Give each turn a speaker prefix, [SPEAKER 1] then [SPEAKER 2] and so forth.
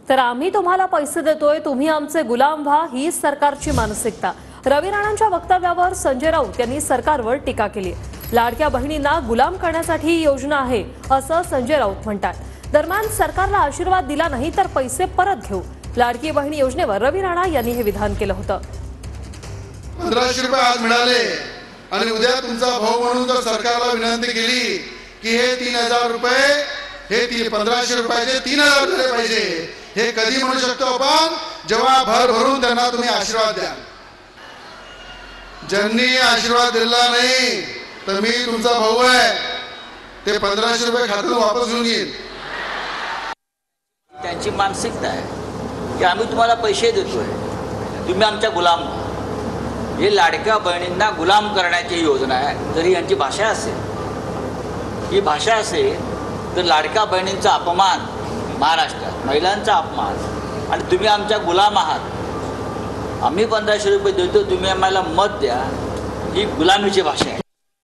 [SPEAKER 1] तर आम्ही तुम्हाला पैसे देतोय, तुम्ही आमचे गुलाम व्हा, ही सरकारची मानसिकता। रवी राणांच्या वक्तव्यावर संजय राऊत यांनी सरकारवर टीका केली। लाडक्या बहिणींना गुलाम करण्यासाठी ही योजना आहे असं संजय राऊत म्हणतात। दरम्यान सरकारला आशीर्वाद दिला नाही तर पैसे परत घेऊ, लाडकी बहिणी योजनेवर रवी राणा यांनी हे विधान केलं होतं।
[SPEAKER 2] 1500 रुपये आज मिळाले आणि उद्या तुमचा भाऊ म्हणून जर सरकारला विनंती केली की हे 3000 रुपये हे 1500 रुपयाचे 3000 झाले पाहिजे, हे कधी म्हणू शकतो आपण? जेव्हा भर भरून त्यांना तुम्ही आशीर्वाद द्या। ज्यांनी आशीर्वाद दिला नाही तर मी तुमचा भाऊ आहे, ते 1500 रुपये खात्यातून वापस घेऊन येईल।
[SPEAKER 3] त्यांची मानसिकता आहे की आम्ही तुम्हाला पैसे देतोय, तुम्ही आमच्या गुलाम। हे लाडक्या बहिणींना गुलाम करण्याची योजना आहे। जरी यांची भाषा असेल, ही भाषा असेल तर लाडक्या बहिणींचा अपमान महाराष्ट्रात, महिलांचा अपमान, आणि तुम्ही आमच्या गुलाम आहात, आम्ही 1500 रुपये देतो, तुम्ही आम्हाला मत द्या, ही गुलामीची भाषा आहे।